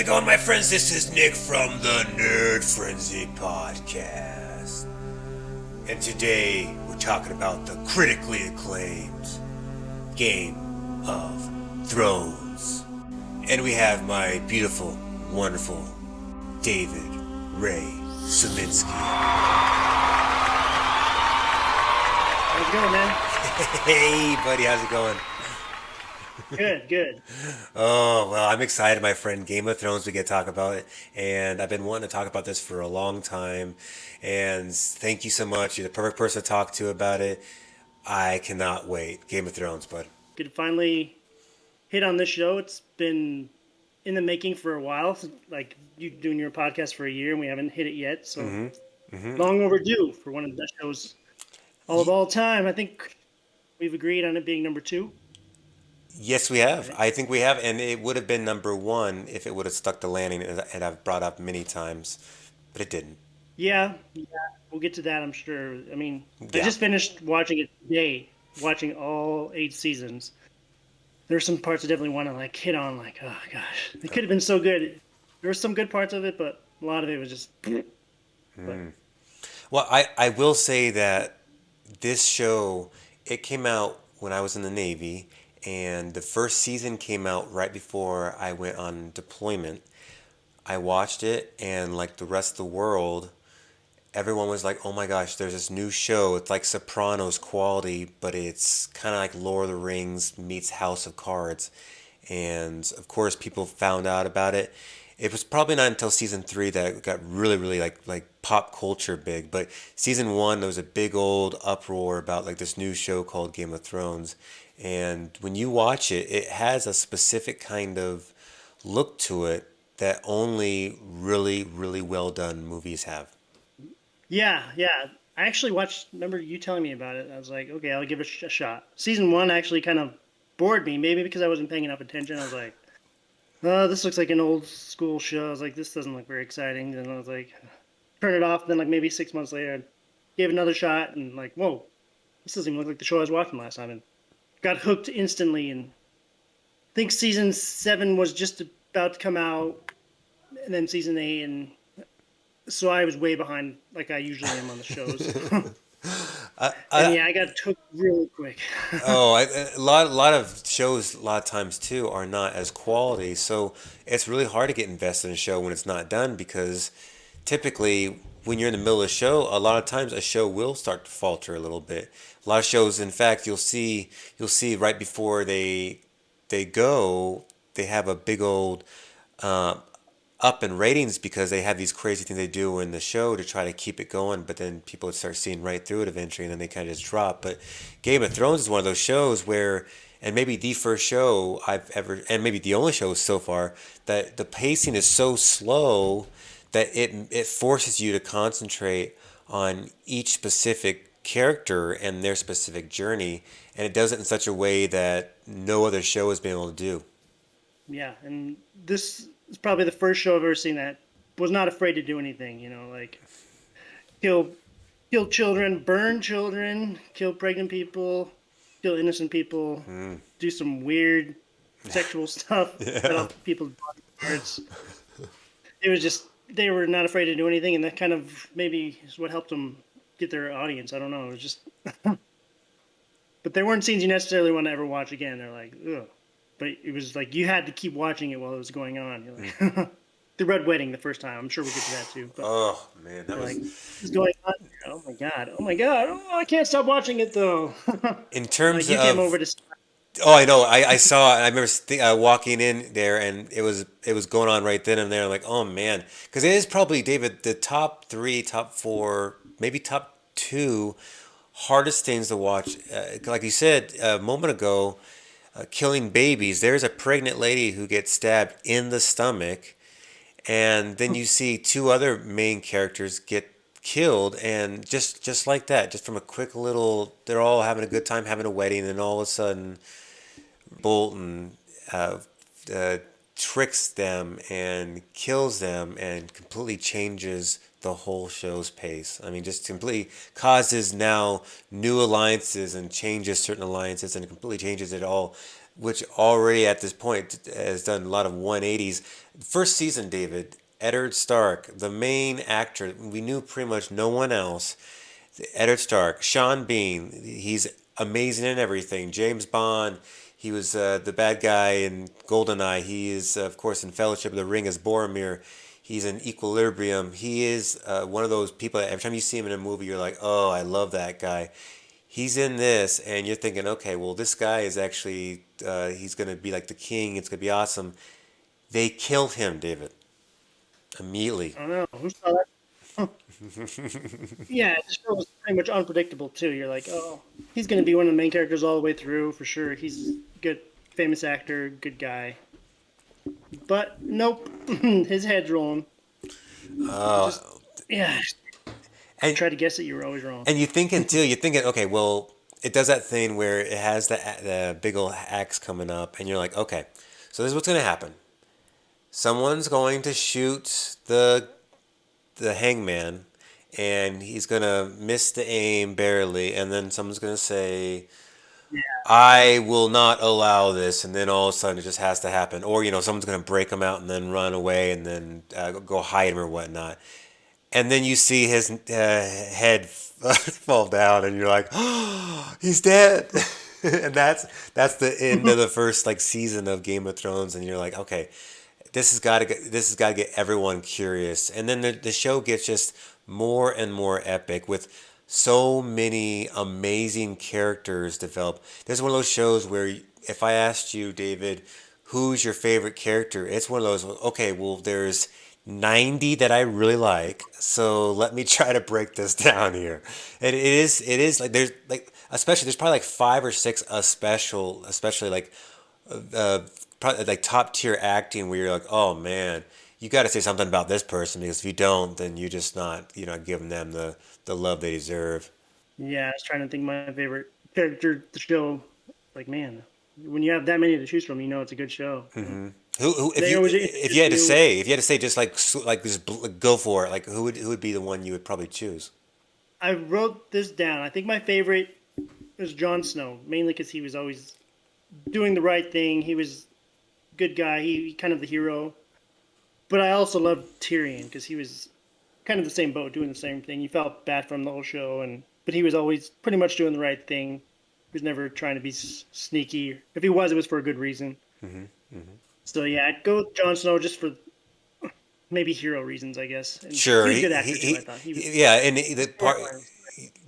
how's it going, my friends? This is Nick from the Nerd Frenzy Podcast. And today we're talking about the critically acclaimed Game of Thrones. And we have my beautiful, wonderful David Ray Suminski. How's it going, man? Hey, buddy, how's it going? Good. Oh, well, I'm excited, my friend. Game of Thrones, we get to talk about it. And I've been wanting to talk about this for a long time. And thank you so much. You're the perfect person to talk to about it. I cannot wait. Game of Thrones, bud. Good to finally hit on this show. It's been in the making for a while. Like you doing your podcast for a year, and we haven't hit it yet. So long overdue for one of the best shows of all time. I think we've agreed on it being number 2. Yes, we have. I think we have. And it would have been number 1 if it would have stuck the landing, and I've brought up many times, but it didn't. Yeah, we'll get to that, I'm sure. I mean, I Yeah. just finished watching it today, watching all 8 seasons. There's some parts I definitely want to hit on. Oh gosh, it could have been so good. There were some good parts of it, but a lot of it was just. But Well, I will say that this show, it came out when I was in the Navy, and the first season came out right before I went on deployment. I watched it, and like the rest of the world, everyone was like, "Oh my gosh, there's this new show. It's like Sopranos quality, but it's kind of like Lord of the Rings meets House of Cards." And of course, people found out about it. It was probably not until season 3 that it got really like pop culture big. But season 1, there was a big old uproar about like this new show called Game of Thrones. And when you watch it, it has a specific kind of look to it that only really well done movies have. yeah. I actually watched. Remember you telling me about it? I was like, okay, I'll give it a shot. Season 1 actually kind of bored me, maybe because I wasn't paying enough attention. I was like, oh, this looks like an old school show. I was like, this doesn't look very exciting. And I was like, turn it off. Then maybe 6 months later, I gave it another shot and whoa, this doesn't even look like the show I was watching last time. And got hooked instantly. And I think season 7 was just about to come out, and then season 8, and so I was way behind, like I usually am on the shows. I, And I, yeah, I got hooked really quick. a lot of shows, a lot of times too, are not as quality. So it's really hard to get invested in a show when it's not done because typically when you're in the middle of a show, a lot of times a show will start to falter a little bit. A lot of shows, in fact, you'll see right before they go, they have a big old uh, up in ratings because they have these crazy things they do in the show to try to keep it going, but then people would start seeing right through it eventually, and then they kind of just drop. But Game of Thrones is one of those shows where, and maybe the first show I've ever, and maybe the only show so far, that the pacing is so slow that it forces you to concentrate on each specific character and their specific journey, and it does it in such a way that no other show has been able to do. Yeah, and this is probably the first show I've ever seen that was not afraid to do anything. Kill, kill children, burn children, kill pregnant people, kill innocent people, do some weird sexual stuff, cut Yeah. off people's body parts. It was just they were not afraid to do anything, and that kind of maybe is what helped them get their audience. I don't know. It was just, but there weren't scenes you necessarily want to ever watch again. They're like, ugh. But it was like you had to keep watching it while it was going on. You're like, the Red Wedding the first time. I'm sure we'll get to that too. But Oh man, that you're was like, what's going on here? Oh my god! Oh my god! Oh, I can't stop watching it though. in Like terms you came over of. to. Oh, I know. I saw. I remember walking in there, and it was going on right then and there. Like, oh man, because it is probably David the top 3, top 4, maybe top 2 hardest things to watch. Like you said a moment ago, killing babies. There's a pregnant lady who gets stabbed in the stomach, and then you see 2 other main characters get killed, and just like that, just from a quick little, they're all having a good time having a wedding, and all of a sudden Bolton uh, uh, tricks them and kills them and completely changes the whole show's pace. I mean, just completely causes now new alliances and changes certain alliances and completely changes it all. which already at this point has done a lot of 180s. First season, David, Eddard Stark, the main actor, we knew pretty much no one else. Eddard Stark, Sean Bean, he's amazing in everything. James Bond, he was the bad guy in Goldeneye. He is, of course, in Fellowship of the Ring as Boromir. He's in Equilibrium. He is one of those people that every time you see him in a movie, you're like, oh, I love that guy. He's in this, and you're thinking, okay, well, this guy is actually, he's going to be like the king. It's going to be awesome. They killed him, David, immediately. I don't know. Who saw that? Huh. Yeah, it just was pretty much unpredictable too. You're like, oh, he's going to be one of the main characters all the way through for sure. He's a good, famous actor, good guy. But nope, his head's rolling. Uh, Just yeah, and try to guess it. You were always wrong. And you thinking too, you're thinking, okay, well, it does that thing where it has the big old axe coming up, and you're like, okay, so this is what's going to happen. Someone's going to shoot the hangman, and he's going to miss the aim barely, and then someone's going to say, Yeah, I will not allow this, and then all of a sudden it just has to happen. Or, someone's going to break him out and then run away and then go hide him or whatnot. And then you see his head fall down, and you're like, "Oh, he's dead." And that's the end of the first like season of Game of Thrones, and you're like, "Okay, this has got to get everyone curious." And then the show gets just more and more epic with so many amazing characters developed. There's one of those shows where if I asked you, David, who's your favorite character, it's one of those. Okay, well, there's 90 that I really like. So let me try to break this down here. And it is like there's like especially there's probably like five or six especially like uh probably like top tier acting where you're like, "Oh man, you got to say something about this person because if you don't, then you're not giving them the love they deserve." yeah. I was trying to think of my favorite character. The show, like man, when you have that many to choose from, you know it's a good show. Who if They you always if you introduce had to you. say if you had to say just like just go for it, like who would be the one you would probably choose? I wrote this down. I think my favorite was Jon Snow, mainly because he was always doing the right thing. He was a good guy. He kind of the hero. But I also loved Tyrion because he was kind of the same boat, doing the same thing. You felt bad for him the whole show, and but he was always pretty much doing the right thing. He was never trying to be sneaky. If he was, it was for a good reason. So yeah, I'd go with Jon Snow just for maybe hero reasons, I guess. And Sure, he was a good actor too. I thought he was yeah, and the part, storyline.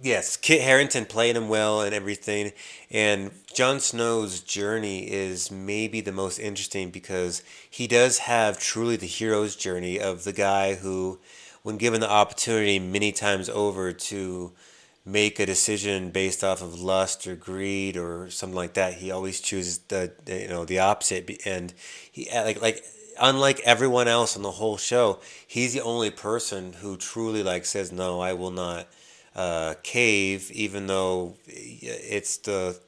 yes, Kit Harington played him well and everything, and Jon Snow's journey is maybe the most interesting because he does have truly the hero's journey of the guy who, when given the opportunity many times over to make a decision based off of lust or greed or something like that, he always chooses the opposite. And he like unlike everyone else on the whole show, he's the only person who truly like says no, I will not cave, even though it's the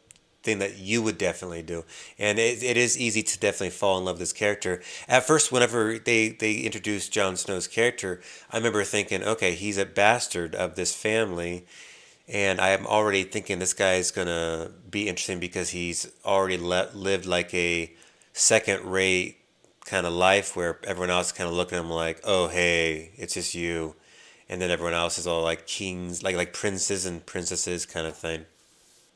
thing that you would definitely do. And it is easy to definitely fall in love with this character. At first, whenever they introduced Jon Snow's character, I remember thinking, okay, he's a bastard of this family, and I'm already thinking this guy's gonna be interesting because he's already lived like a second rate kind of life where everyone else kind of looking at him like, oh hey, it's just you, and then everyone else is all like kings, like princes and princesses kind of thing.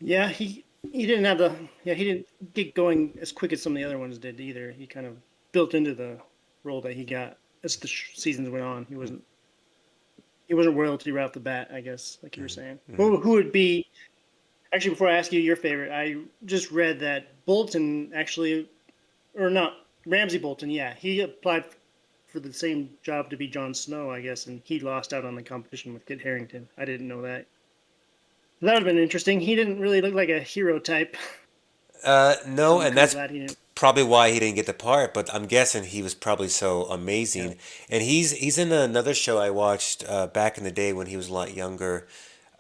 Yeah, he didn't have the yeah he didn't get going as quick as some of the other ones did either. He kind of built into the role that he got as the seasons went on. He wasn't royalty right off the bat, I guess, like you were saying. Who would be actually before I ask you your favorite? I just read that Bolton actually, or not Ramsey Bolton. Yeah, he applied for the same job to be Jon Snow, I guess, and he lost out on the competition with Kit Harington. I didn't know that. That would have been interesting. He didn't really look like a hero type, so No, I'm and kind of that's glad he didn't. probably why he didn't get the part. But I'm guessing he was probably so Yeah. amazing, and he's in another show I watched back in the day when he was a lot younger.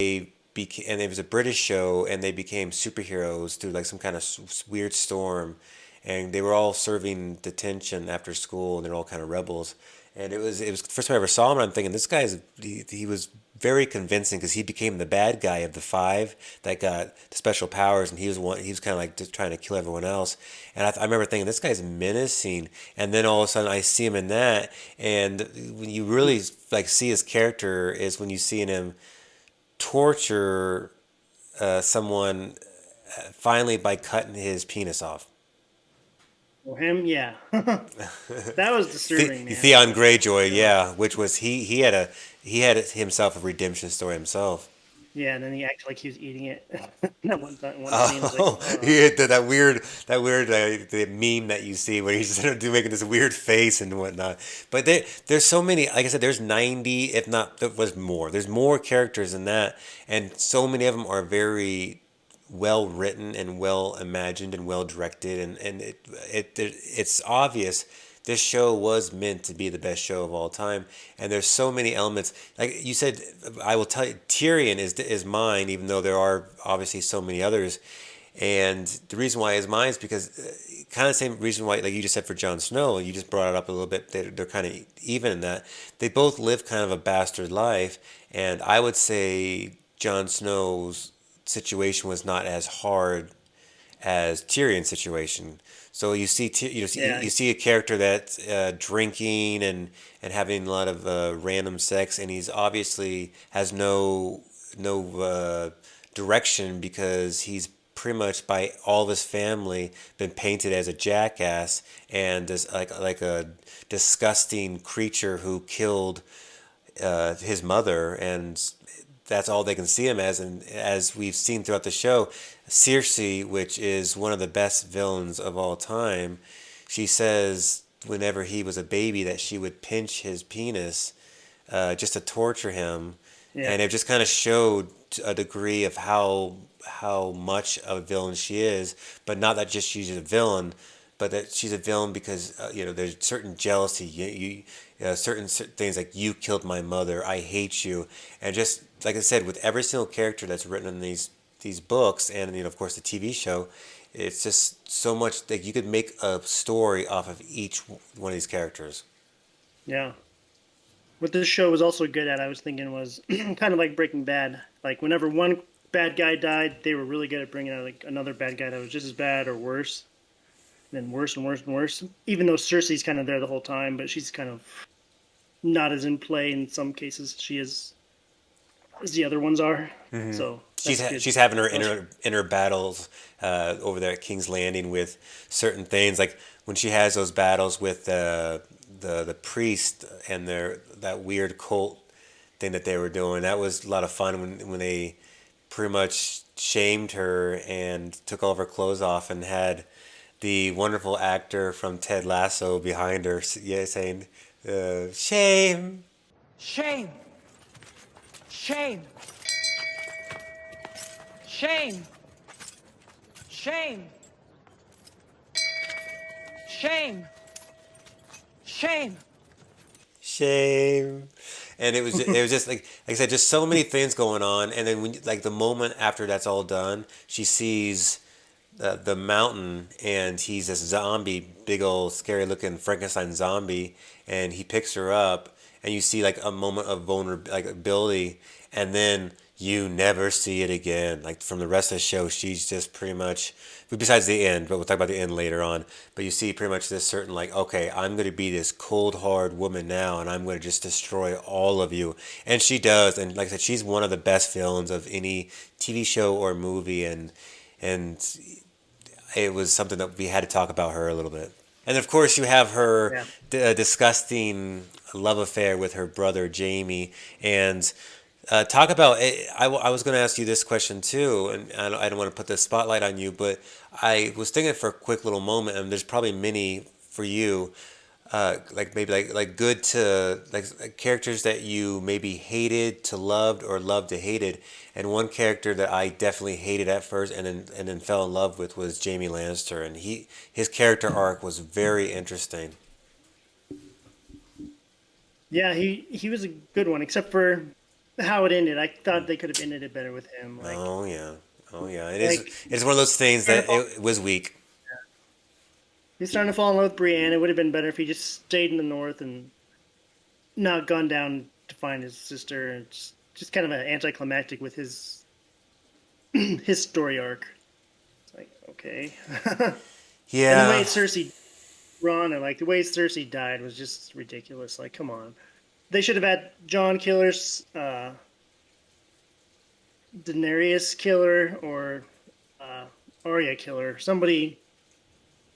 And it was a British show, and they became superheroes through like some kind of weird storm, and they were all serving detention after school, and they're all kind of rebels. And it was the first time I ever saw him. And I'm thinking this guy's he was very convincing because he became the bad guy of the five that got the special powers, and he was one. He was kind of like just trying to kill everyone else. And I remember thinking, this guy's menacing. And then all of a sudden, I see him in that, and when you really like see his character is when you see him torture someone finally by cutting his penis off. For him, yeah. That was disturbing, man. Theon Like, Greyjoy, really. yeah, which was he had himself a redemption story himself. Yeah, and then he acted like he was eating it. That one time, one scene was like, Oh, yeah, that weird the meme that you see where he's making this weird face and whatnot. But there's so many. Like I said, there's 90, if not there was more. There's more characters in that, and so many of them are very well written and well imagined and well directed, and it's obvious this show was meant to be the best show of all time. And there's so many elements. Like you said, I will tell you, Tyrion is mine, even though there are obviously so many others. And the reason why is mine is because kind of the same reason why, like you just said for Jon Snow, you just brought it up a little bit. They're kind of even in that they both live kind of a bastard life, and I would say Jon Snow's situation was not as hard as Tyrion's situation. So you see, yeah, you see a character that's drinking and having a lot of random sex, and he's obviously has no direction because he's pretty much by all of his family been painted as a jackass and as like a disgusting creature who killed his mother, and that's all they can see him as. And as we've seen throughout the show, Cersei, which is one of the best villains of all time, she says whenever he was a baby that she would pinch his penis just to torture him, yeah, and it just kind of showed a degree of how much of a villain she is, but not that just she's a villain, but that she's a villain because there's certain jealousy, certain things like you killed my mother, I hate you, and just like I said, with every single character that's written in these books, and of course the TV show, it's just so much like you could make a story off of each one of these characters. yeah. What this show was also good at, I was thinking, was kind of like Breaking Bad. Like whenever one bad guy died, they were really good at bringing out like another bad guy that was just as bad or worse, then worse and worse and worse. Even though Cersei's kind of there the whole time, but she's kind of not as in play in some cases she is as the other ones are. So that's good. She's having her That was, inner battles over there at King's Landing with certain things, like when she has those battles with the priest and their that weird cult thing that they were doing. That was a lot of fun when they pretty much shamed her and took all of her clothes off and had the wonderful actor from Ted Lasso behind her, yeah, saying, "Shame." Shame! Shame! Shame! Shame! Shame! Shame! Shame. And it was just like I said, just so many things going on. And then when like the moment after that's all done, she sees the mountain, and he's this zombie, big old scary looking Frankenstein zombie, and he picks her up, and you see like a moment of vulnerability, and then you never see it again. Like from the rest of the show, she's just pretty much, besides the end, but we'll talk about the end later on. But you see pretty much this certain like, okay, I'm going to be this cold hard woman now, and I'm going to just destroy all of you, and she does. And like I said, she's one of the best villains of any TV show or movie, and it was something that we had to talk about her a little bit. And of course, you have her yeah. disgusting love affair with her brother Jamie. And talk about. I was going to ask you this question too, and I don't want to put the spotlight on you, but I was thinking for a quick little moment, and there's probably many for you. Like maybe like good to like characters that you maybe hated to loved or loved to hated, and one character that I definitely hated at first and then fell in love with was Jamie Lannister, and his character arc was very interesting. Yeah, he was a good one, except for how it ended. I thought they could have ended it better with him. Oh yeah, oh yeah, Like it's one of those things starting to that fall, it was weak. he's starting to fall in love with Brienne. It would have been better if he just stayed in the north and not gone down to find his sister and just just kind of an anticlimactic with his his story arc. It's like, okay. And the way Yeah. Cersei Ron and like the way Cersei died was just ridiculous. Like, come on. They should have had John Killer's Daenerys killer or Arya killer. Somebody.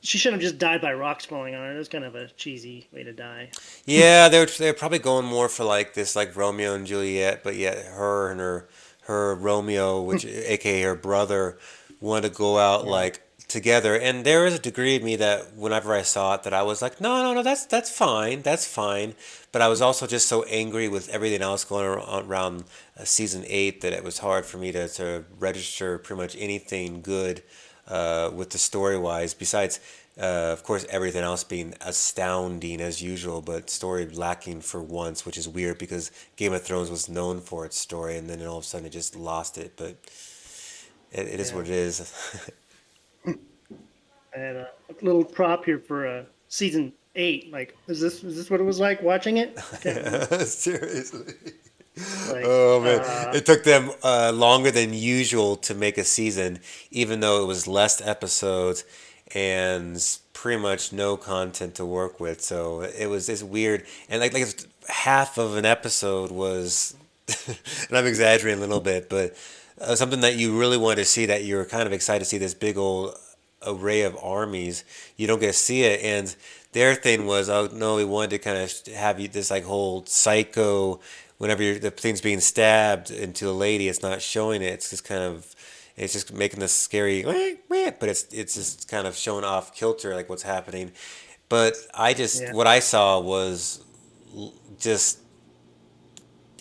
She shouldn't have just died by rocks falling on her. It was kind of a cheesy way to die. Yeah, they're probably going more for like this like Romeo and Juliet, but yet her and her Romeo, which aka her brother, wanted to go out Yeah. like together. And there is a degree of me that whenever I saw it that I was like, no, that's fine, that's fine. But I was also just so angry with everything else going around season 8 that it was hard for me to register pretty much anything good with the story wise. Besides, of course, everything else being astounding as usual, but story lacking for once, which is weird because Game of Thrones was known for its story, and then all of a sudden it just lost it. But it is Yeah. what it is. I had a little prop here for season 8. Like, is this what it was like watching it? I can't remember. Seriously. Like, Oh man, it took them longer than usual to make a season, even though it was less episodes and pretty much no content to work with. So it's weird, and like half of an episode was, and I'm exaggerating a little bit, but something that you really wanted to see, that you were kind of excited to see this big old array of armies. You don't get to see it, and their thing was, oh no, we wanted to kind of have you this like whole psycho. Whenever the thing's being stabbed into a lady, it's not showing it. It's just kind of, it's just making this scary, but it's just kind of showing off kilter like what's happening. But yeah. what I saw was just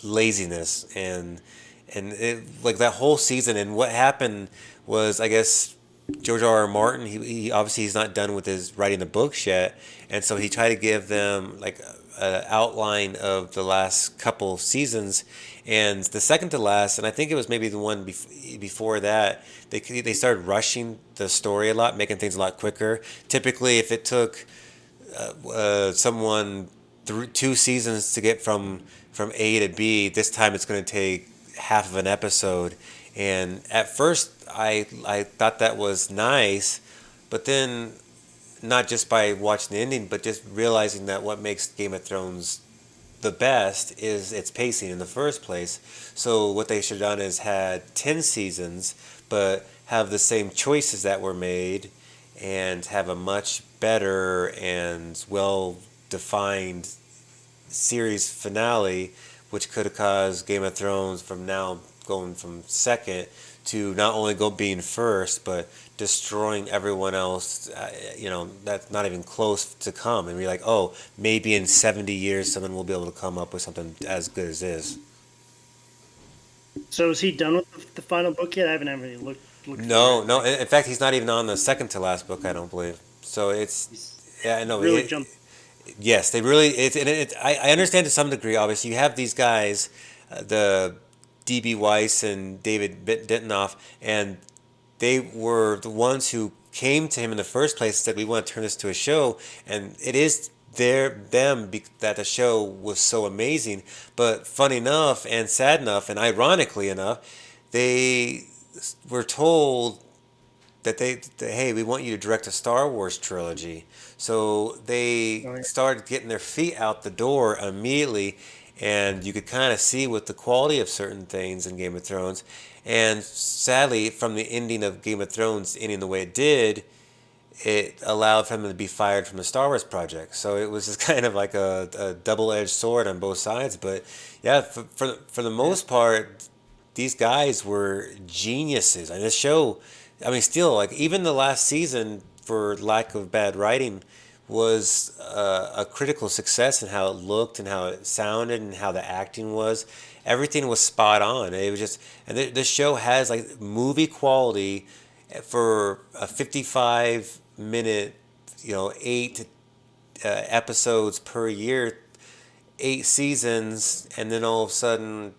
laziness and like that whole season. And what happened was, I guess, George R. R. Martin, he obviously he's not done with his writing the books yet, and so he tried to give them like an outline of the last couple seasons, and the second to last, and I think it was maybe the one before that. They started rushing the story a lot, making things a lot quicker. Typically, if it took someone through 2 seasons to get from A to B, this time it's going to take half of an episode. And at first, I thought that was nice, but then not just by watching the ending, but just realizing that what makes Game of Thrones the best is its pacing in the first place. So what they should have done is had 10 seasons, but have the same choices that were made and have a much better and well defined series finale, which could have caused Game of Thrones from now going from second to not only go being first, but destroying everyone else. That's not even close to come. And be like, oh, maybe in 70 years, someone will be able to come up with something as good as this. So is he done with the final book yet? I haven't really looked for No, it. no. Like, In fact, he's not even on the second to last book. I don't believe. So he's yeah, I know. really jumped. Yes, they really. I understand to some degree. Obviously, you have these guys, the DB Weiss and David Dentinoff, and they were the ones who came to him in the first place and said, we want to turn this to a show. And it is that the show was so amazing. But funny enough and sad enough and ironically enough, they were told that hey, we want you to direct a Star Wars trilogy. So they Oh, yeah. started getting their feet out the door immediately, and you could kind of see with the quality of certain things in Game of Thrones. And sadly, from the ending of Game of Thrones ending the way it did, it allowed him to be fired from the Star Wars project. So it was just kind of like a double-edged sword on both sides. But yeah, for the Yeah. most part, these guys were geniuses. And this show, I mean, still, like, even the last season, for lack of bad writing, was a critical success in how it looked and how it sounded and how the acting was. Everything was spot on. It was just, and this show has like movie quality for a 55-minute, 8 episodes per year, 8 seasons, and then all of a sudden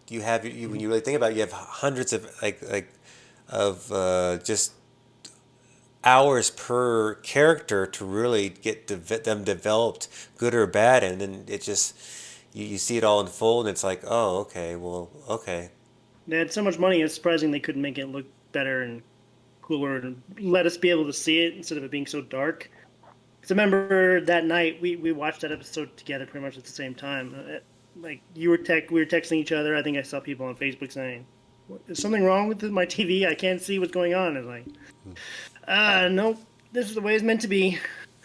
you have when you really think about it, you have hundreds of just hours per character to really get them developed, good or bad, and then it just you see it all unfold, and it's like, oh, okay, well, okay. They had so much money, it's surprising they couldn't make it look better and cooler and let us be able to see it instead of it being so dark. Because I remember that night we watched that episode together pretty much at the same time. Like we were texting each other. I think I saw people on Facebook saying, "Is something wrong with my TV? I can't see what's going on." It's like, nope, this is the way it's meant to be.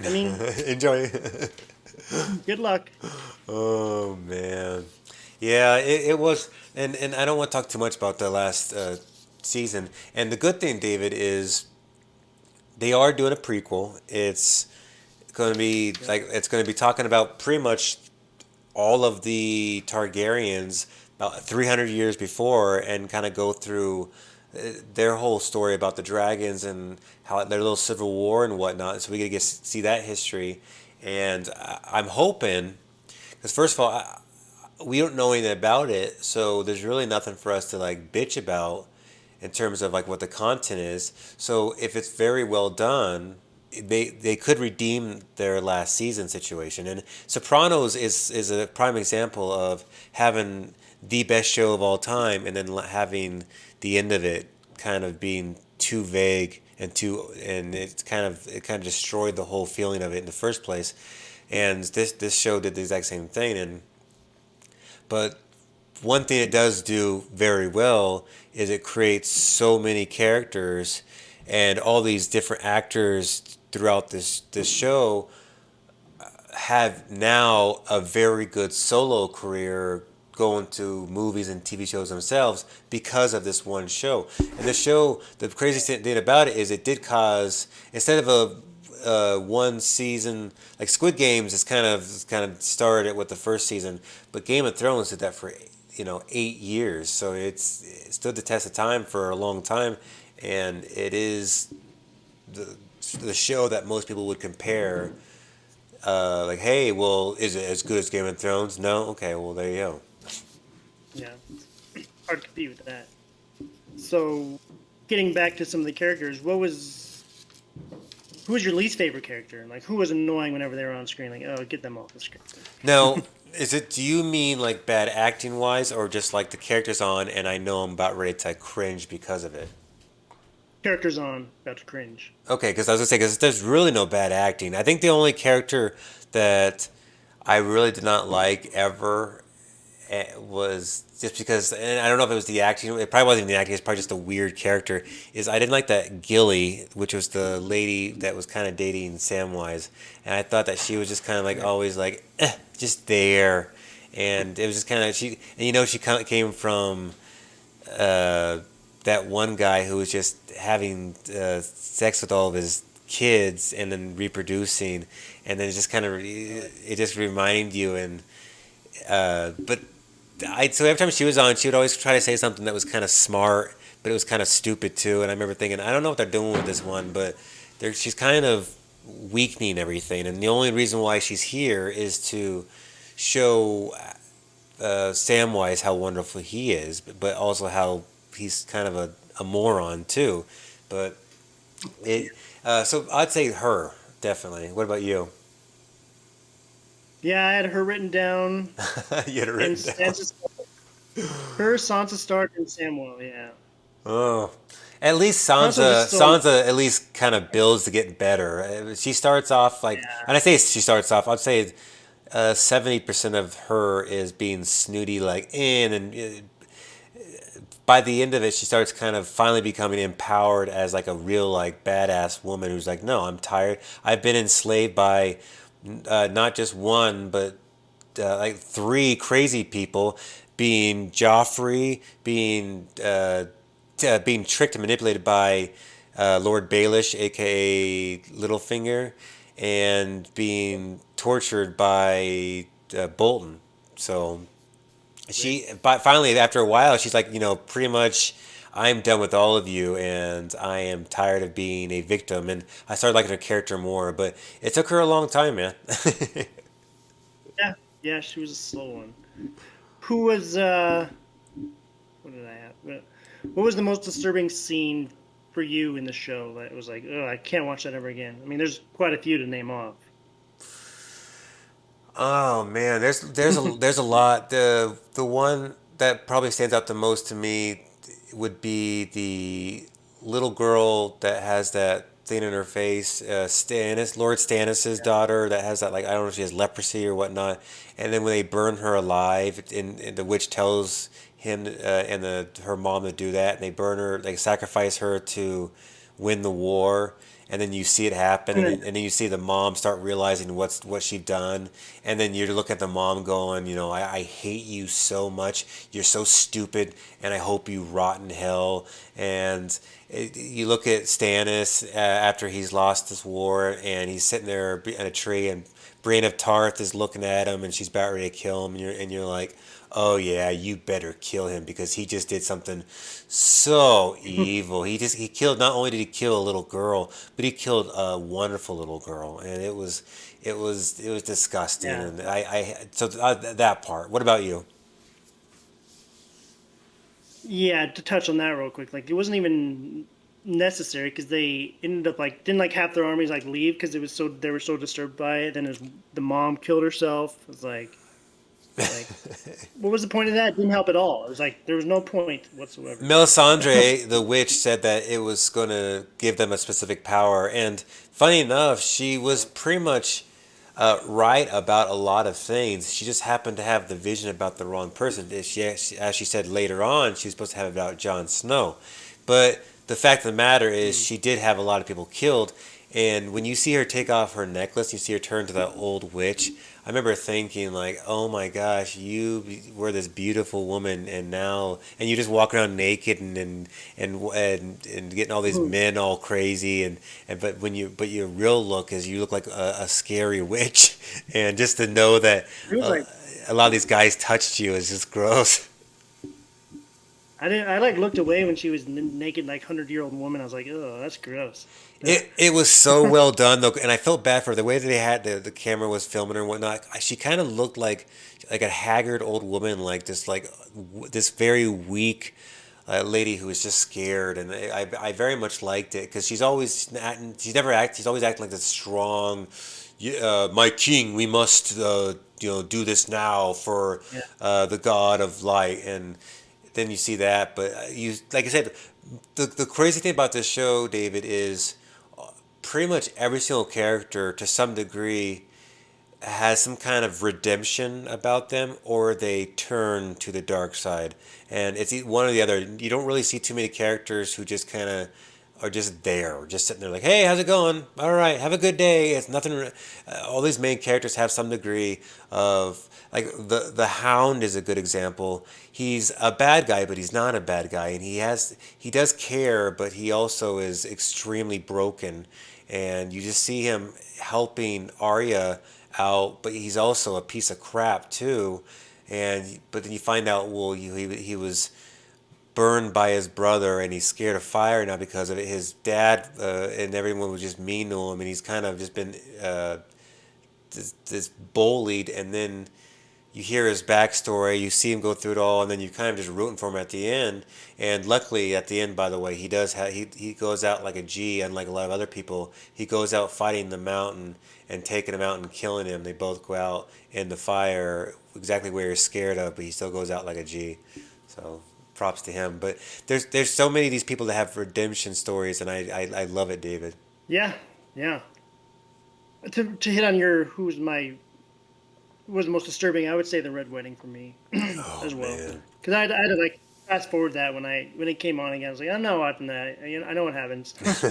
I mean, Enjoy. good luck. Oh man, yeah, it was, and I don't want to talk too much about the last season. And the good thing, David, is they are doing a prequel. It's going to be Yeah. like it's going to be talking about pretty much all of the Targaryens about 300 years before, and kind of go through their whole story about the dragons and how their little civil war and whatnot. So we get to see that history, and I'm hoping, because first of all, we don't know anything about it, so there's really nothing for us to like bitch about in terms of like what the content is. So if it's very well done, they could redeem their last season situation. And Sopranos is a prime example of having the best show of all time, and then having the end of it kind of being too vague and too, and it kind of destroyed the whole feeling of it in the first place. And this show did the exact same thing. And but one thing it does do very well is it creates so many characters and all these different actors throughout this show have now a very good solo career going to movies and TV shows themselves because of this one show. And the show, the crazy thing about it is it did cause, instead of a one season, like Squid Games is kind of started with the first season, but Game of Thrones did that for 8 years. So it stood the test of time for a long time, and it is the the show that most people would compare. Like, hey, well, is it as good as Game of Thrones? No. Okay, well, there you go. Yeah, hard to compete with that. So, getting back to some of the characters, who was your least favorite character? Like, who was annoying whenever they were on screen? Like, oh, get them off the screen. Now, do you mean like bad acting wise, or just like the characters on, and I know I'm about ready to cringe because of it? Characters on, about to cringe. Okay, because I was gonna say, because there's really no bad acting. I think the only character that I really did not like ever was just because, and I don't know if it was the acting. It probably wasn't even the acting. It's probably just a weird character. Is I didn't like that Gilly, which was the lady that was kind of dating Samwise, and I thought that she was just kind of like always like just there, and it was just kind of she. And she kind of came from uh, that one guy who was just having sex with all of his kids and then reproducing, and then it just kind of it just reminded you. And but so every time she was on, she would always try to say something that was kind of smart, but it was kind of stupid too. And I remember thinking, I don't know what they're doing with this one, but she's kind of weakening everything. And the only reason why she's here is to show Samwise how wonderful he is, but also how he's kind of a moron too. But it so I'd say her definitely. What about you? Yeah, I had her written down, You had it and written down. Sansa Stark, and Samwell. Yeah, Oh, at least Sansa Sansa. just so Sansa at least kind of builds to get better. She starts off like, yeah, and I say she starts off. I'd say 70% of her is being snooty, like in, and by the end of it, she starts kind of finally becoming empowered as like a real like badass woman who's like, no, I'm tired. I've been enslaved by not just one, but like three crazy people, being Joffrey, being tricked and manipulated by Lord Baelish, aka Littlefinger, and being tortured by Bolton. So but finally, after a while, she's like, pretty much, I'm done with all of you, and I am tired of being a victim. And I started liking her character more, but it took her a long time, man. yeah, yeah. She was a slow one. Who was what did I have? What was the most disturbing scene for you in the show that was like, oh, I can't watch that ever again? I mean, there's quite a few to name off. Oh man, there's a lot. The one that probably stands out the most to me would be the little girl that has that thing in her face, Lord Stannis's daughter that has that, like, I don't know if she has leprosy or whatnot, and then when they burn her alive, and the witch tells him and her mom to do that, and they burn her, they sacrifice her to win the war, and then you see it happen, And then and then you see the mom start realizing what she's done, and then you look at the mom going, I hate you so much, you're so stupid, and I hope you rot in hell. And you look at Stannis after he's lost this war, and he's sitting there in a tree, and Brienne of Tarth is looking at him, and she's about ready to kill him, and you're like, oh yeah, you better kill him because he just did something so evil. He killed, not only did he kill a little girl, but he killed a wonderful little girl, and it was disgusting. yeah, And that part. What about you? yeah. To touch on that real quick, like it wasn't even necessary because they ended up like didn't like half their armies like leave because it was so they were so disturbed by it. Then the mom killed herself. It was like what was the point of that? It didn't help at all. It was like there was no point whatsoever. Melisandre, the witch, said that it was going to give them a specific power, and funny enough, she was pretty much right about a lot of things. She just happened to have the vision about the wrong person. As she said later on, she was supposed to have it about Jon Snow. But the fact of the matter is, she did have a lot of people killed. And when you see her take off her necklace, you see her turn to that old witch. I remember thinking, like, oh my gosh, you were this beautiful woman, and you just walk around naked, and getting all these men all crazy, but your real look is, you look like a scary witch. And just to know that It was uh, like a lot of these guys touched you is just gross. I didn't. I like looked away when she was naked, like 100-year-old woman. I was like, oh, that's gross. It was so well done though, and I felt bad for her. The way that they had the camera was filming her and whatnot. She kind of looked like a haggard old woman, this very weak lady who was just scared. And I very much liked it because she's always acting like this strong. My king, we must do this now for Yeah. the god of light. And then you see that, but you like I said, the crazy thing about this show, David, is pretty much every single character to some degree has some kind of redemption about them, or they turn to the dark side, and it's one or the other. You don't really see too many characters who just kind of are just there, just sitting there like, hey, how's it going? All right, have a good day. It's nothing. All these main characters have some degree of, like, the Hound is a good example. He's a bad guy, but he's not a bad guy, and he does care, but he also is extremely broken, and you just see him helping Arya out, but he's also a piece of crap too. But then you find out, well, he was burned by his brother, and he's scared of fire now because of it. His dad and everyone was just mean to him, and he's kind of just been this bullied. And then you hear his backstory, you see him go through it all, and then you kind of just rooting for him at the end. And luckily, at the end, by the way, he goes out like a G, unlike a lot of other people. He goes out fighting the mountain and taking him out and killing him. They both go out in the fire, exactly where you're scared of, but he still goes out like a G. So props to him. But there's so many of these people that have redemption stories, and I love it, David. Yeah, yeah. To hit on your who was the most disturbing, I would say the Red Wedding for me Oh as well. man. Because I had to like fast forward that when it came on again. I was like, I'm not watching that. I know what happens. Because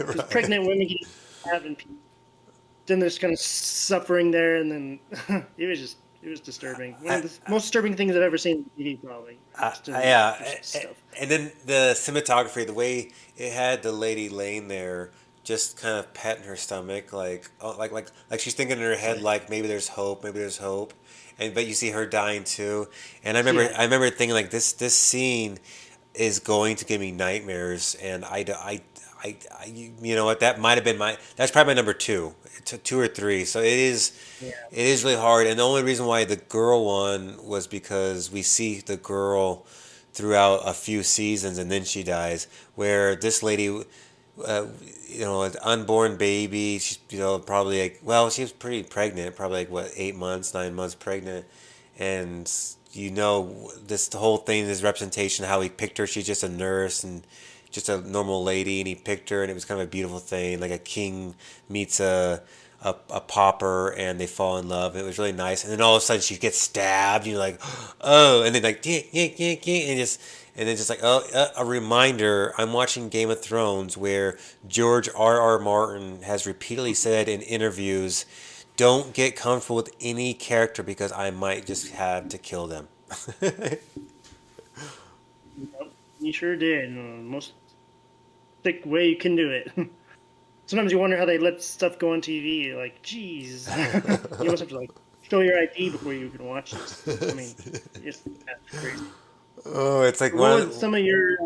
Right. pregnant women get having then there's kind of suffering there, and then it was disturbing. One of the most disturbing things I've ever seen on TV, probably. Yeah, Just stuff. and then the cinematography, the way it had the lady laying there, just kind of patting her stomach, like, oh, like she's thinking in her head, Right. like, maybe there's hope, and but you see her dying too. And Yeah. I remember thinking, like, this scene is going to give me nightmares, and you know what, that might have been that's probably my number two, two or three. So Yeah. it is really hard, and the only reason why the girl one was because we see the girl throughout a few seasons, and then she dies. Where this lady, uh, an unborn baby. She's, probably like, well, she was pretty pregnant, probably like what, 8 months, 9 months pregnant, and this the whole thing, this representation how he picked her. She's just a nurse and just a normal lady, and he picked her, and it was kind of a beautiful thing, like a king meets a pauper, and they fall in love. It was really nice, and then all of a sudden she gets stabbed. You're like, oh, and then like, yeah, yeah, yeah, yeah, and then just like, oh, a reminder. I'm watching Game of Thrones, where George R. R. Martin has repeatedly said in interviews, "Don't get comfortable with any character because I might just have to kill them." Yep, you sure did. Most thick way you can do it. Sometimes you wonder how they let stuff go on TV. Like, geez, you almost have to like show your ID before you can watch this. I mean, it's that's crazy. Oh, it's like What one. was some of your?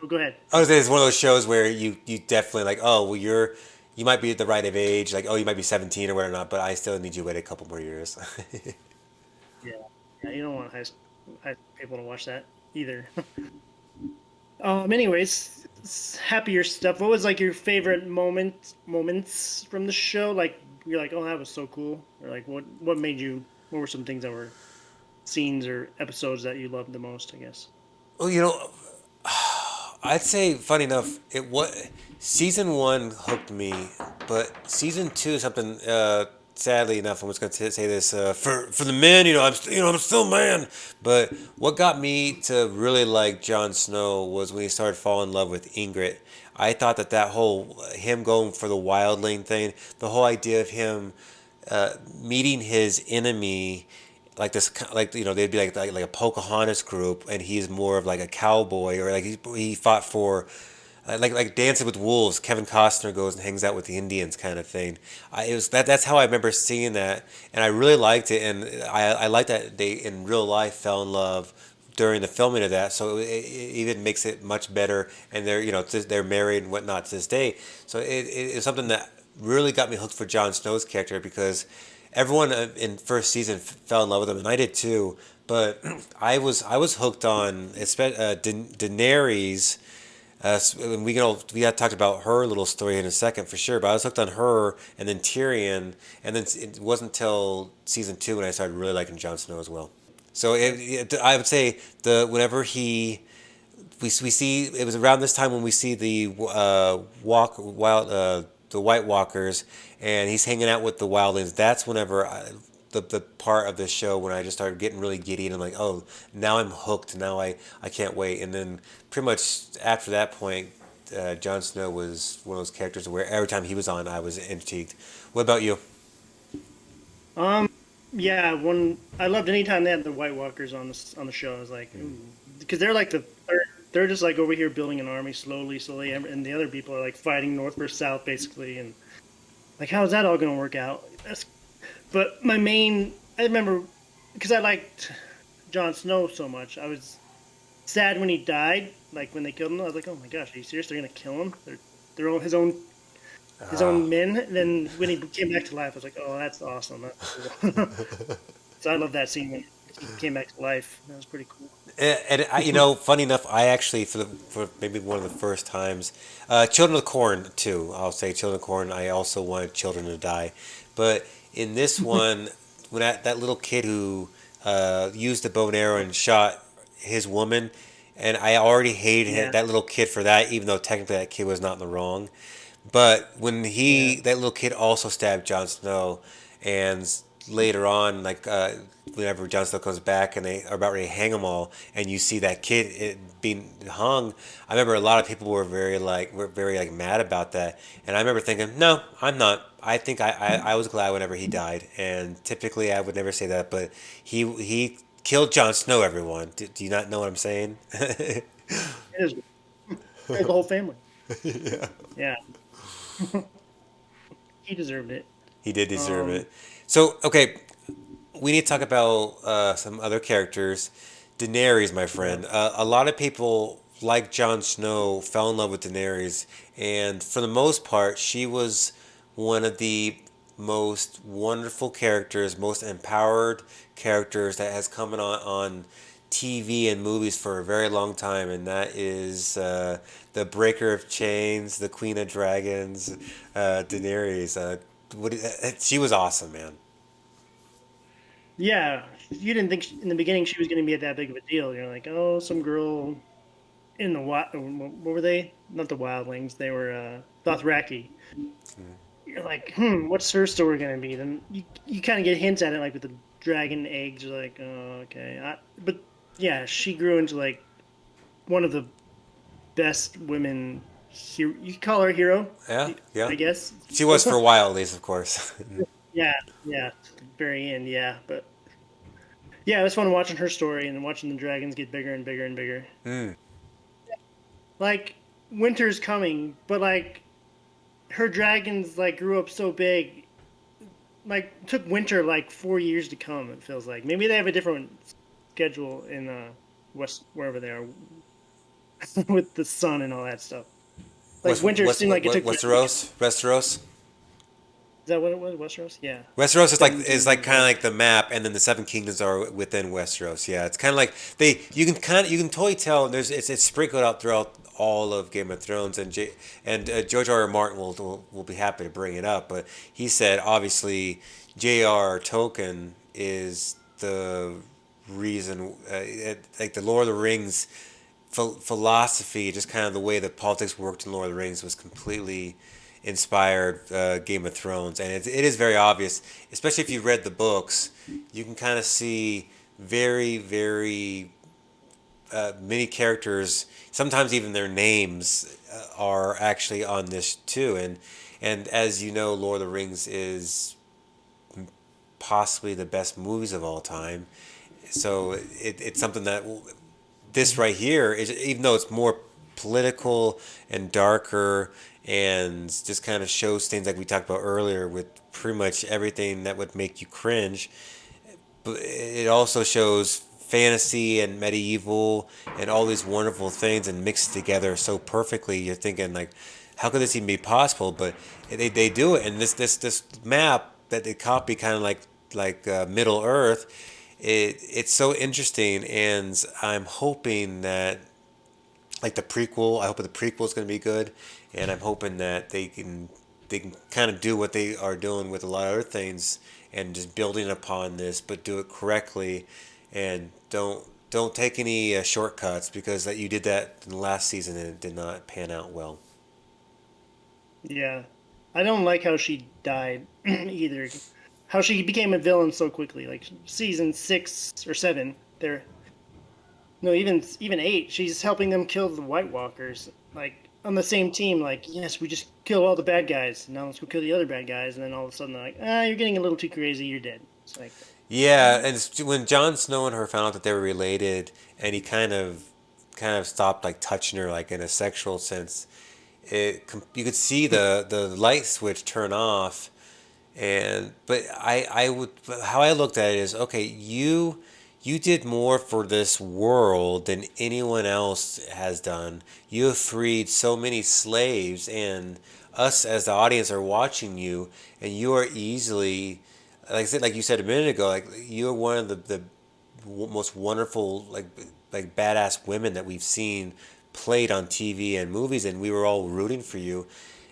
Oh, go ahead. I would say it's one of those shows where you definitely like, oh, well, you might be at the right of age, like, oh, you might be 17 or whatever, not, but I still need you to wait a couple more years. Yeah, yeah, you don't want high school people to watch that either. Anyways, happier stuff. What was like your favorite moments from the show? Like you're like, oh, that was so cool. Or like, what made you? What were some things that were scenes or episodes that you loved the most? I guess. Well, I'd say, funny enough, it was season one hooked me, but season two is something. Sadly enough, I'm just going to say this for the men. I'm still a man. But what got me to really like Jon Snow was when he started falling in love with Ingrid. I thought that whole him going for the wildling thing, the whole idea of him meeting his enemy, like this, like they'd be like a Pocahontas group, and he's more of like a cowboy, or like he fought for like Dancing with Wolves. Kevin Costner goes and hangs out with the Indians, kind of thing. It was that's how I remember seeing that, and I really liked it, and I liked that they in real life fell in love during the filming of that, so it even makes it much better. And they're married and whatnot to this day. So it's something that really got me hooked for Jon Snow's character, because everyone in first season fell in love with him, and I did too. But I was hooked on Daenerys. And we got talked about her little story in a second for sure. But I was hooked on her, and then Tyrion, and then it wasn't until season two when I started really liking Jon Snow as well. So I would say whenever we see, it was around this time when we see the the White Walkers, and he's hanging out with the wildlings. That's whenever the part of the show when I just started getting really giddy, and I'm like, oh, now I'm hooked. Now I can't wait. And then pretty much after that point, Jon Snow was one of those characters where every time he was on, I was intrigued. What about you? Um, yeah, one I loved anytime they had the White Walkers on the show. I was like, ooh, because they're like they're just like over here building an army slowly, slowly, and the other people are like fighting north versus south basically, and like how is that all going to work out? But I remember because I liked Jon Snow so much. I was sad when he died, like when they killed him. I was like, oh my gosh, are you serious? They're going to kill him? His own men. And then when he came back to life, I was like, oh, that's awesome. That's cool. So I love that scene when he came back to life. That was pretty cool. And funny enough, I actually for maybe one of the first times, Children of the Corn too. I'll say Children of the Corn. I also wanted children to die, but in this one, when that little kid who used the bow and arrow and shot his woman, and I already hated Yeah, that little kid for that, even though technically that kid was not in the wrong. But when yeah, that little kid also stabbed Jon Snow, and later on, like whenever Jon Snow comes back and they are about ready to hang them all, and you see that kid being hung, I remember a lot of people were very mad about that, and I remember thinking, no, I'm not. I think I was glad whenever he died, and typically I would never say that, but he killed Jon Snow. Everyone, do you not know what I'm saying? it is. Killed the whole family. Yeah. Yeah, he deserved it. He did deserve Um, it. So, okay, we need to talk about some other characters. Daenerys, my yeah, friend. A lot of people, like Jon Snow, fell in love with Daenerys, and for the most part, she was one of the most wonderful characters, most empowered characters that has come on TV and movies for a very long time, and that is the Breaker of Chains, the Queen of Dragons, Daenerys. She was awesome, man. Yeah, you didn't think in the beginning she was going to be that big of a deal. You're like, oh, some girl in the what were they? Not the Wildlings. They were Dothraki. You're like, what's her story going to be? Then you kind of get hints at it, like with the dragon eggs. You're like, oh, okay. But yeah, she grew into like one of the best women. You could call her a hero, Yeah, yeah. I guess. She was for a while, at least, of course. Yeah, yeah. To the very end, yeah. But yeah, it was fun watching her story and watching the dragons get bigger and bigger and bigger. Mm. Like winter's coming, but like her dragons like grew up so big. Like took winter like 4 years to come. It feels like maybe they have a different schedule in west wherever they are with the sun and all that stuff. Like winter seemed like it took. Westeros? Westeros? Is that what it was? Westeros? Yeah. Westeros is Seven like kingdoms. kind of like the map, and then the Seven Kingdoms are within Westeros. Yeah, it's kind of like you can totally tell. It's sprinkled out throughout all of Game of Thrones, and George R. R. Martin will be happy to bring it up. But he said obviously J.R. Tolkien is the reason, like the Lord of the Rings philosophy, just kind of the way that politics worked in Lord of the Rings was completely inspired Game of Thrones, and it is very obvious, especially if you read the books. You can kind of see very many characters. Sometimes even their names are actually on this too, and as you know, Lord of the Rings is possibly the best movies of all time. So it's something that this right here is, even though it's more political and darker and just kind of shows things like we talked about earlier with pretty much everything that would make you cringe, but it also shows fantasy and medieval and all these wonderful things and mixed together so perfectly. You're thinking like, how could this even be possible? But they do it, and this map that they copy, kind of like Middle Earth. It's so interesting, and I'm hoping that like the prequel. I hope the prequel is going to be good, and I'm hoping that they can kind of do what they are doing with a lot of other things and just building upon this, but do it correctly, and don't take any shortcuts, because that you did that in the last season and it did not pan out well. Yeah, I don't like how she died either. How she became a villain so quickly. Like season 6 or 7, there. No, even 8. She's helping them kill the White Walkers. Like on the same team. Like yes, we just killed all the bad guys. Now let's go kill the other bad guys. And then all of a sudden they're like, you're getting a little too crazy. You're dead. It's like, Yeah, and when Jon Snow and her found out that they were related, and he kind of stopped like touching her like in a sexual sense, you could see the light switch turn off. And but I would, how I looked at it is, okay, you did more for this world than anyone else has done. You have freed so many slaves, and us as the audience are watching you, and you are easily, like I said, like you said a minute ago, like you're one of the most wonderful, like badass women that we've seen played on TV and movies, and we were all rooting for you.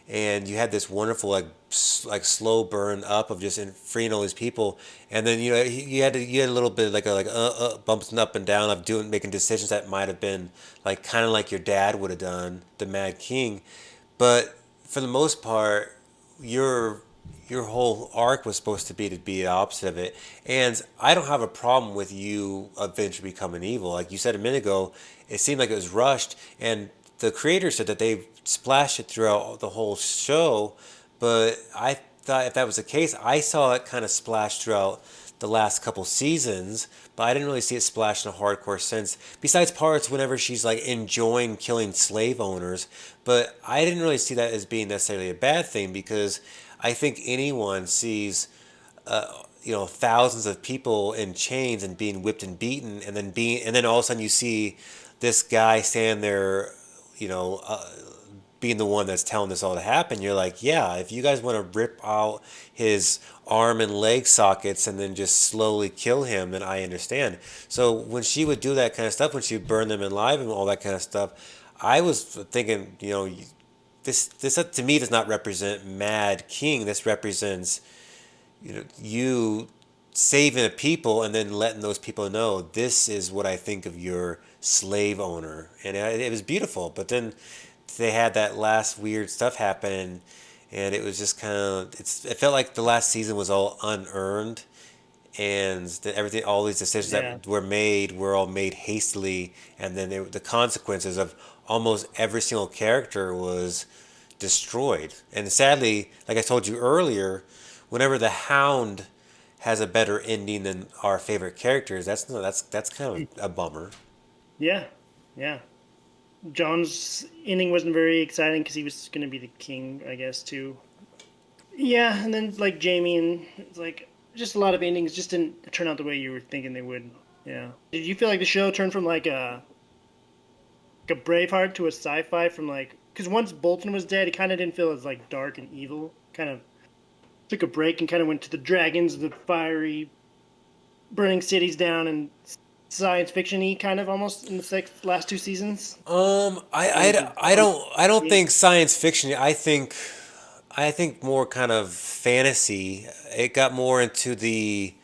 And you had this wonderful like slow burn up of just freeing all these people, and then you had a little bit like bumps up and down of doing making decisions that might have been like kind of like your dad would have done, the Mad King. But for the most part, your your whole arc was supposed to be the opposite of it. And I don't have a problem with you eventually becoming evil. Like you said a minute ago, it seemed like it was rushed, and the creator said that they splashed it throughout the whole show. But I thought if that was the case, I saw it kind of splashed throughout the last couple seasons, but I didn't really see it splash in a hardcore sense. Besides parts whenever she's like enjoying killing slave owners, but I didn't really see that as being necessarily a bad thing, because I think anyone sees thousands of people in chains and being whipped and beaten, and then all of a sudden you see this guy stand there, you know, being the one that's telling this all to happen, you're like, yeah, if you guys want to rip out his arm and leg sockets and then just slowly kill him, then I understand. So when she would do that kind of stuff, when she would burn them alive and all that kind of stuff, I was thinking, this to me does not represent Mad King. This represents, you saving a people and then letting those people know this is what I think of your slave owner, and it was beautiful. But then they had that last weird stuff happen, and it was just kind of it felt like the last season was all unearned, and that everything, all these decisions Yeah. that were made were all made hastily, and then the consequences of almost every single character was destroyed. And sadly, like I told you earlier, whenever the Hound has a better ending than our favorite characters, that's kind of a bummer. Yeah. Yeah. John's ending wasn't very exciting because he was going to be the king, I guess, too. Yeah, and then like Jamie, and it's like just a lot of endings just didn't turn out the way you were thinking they would. Yeah. Did you feel like the show turned from like a Braveheart to a sci-fi from like because once Bolton was dead, it kind of didn't feel as like dark and evil. Kind of took a break and kind of went to the dragons, the fiery, burning cities down, and science fiction-y kind of almost in the last two seasons. I don't think science fiction. I think more kind of fantasy. It got more into the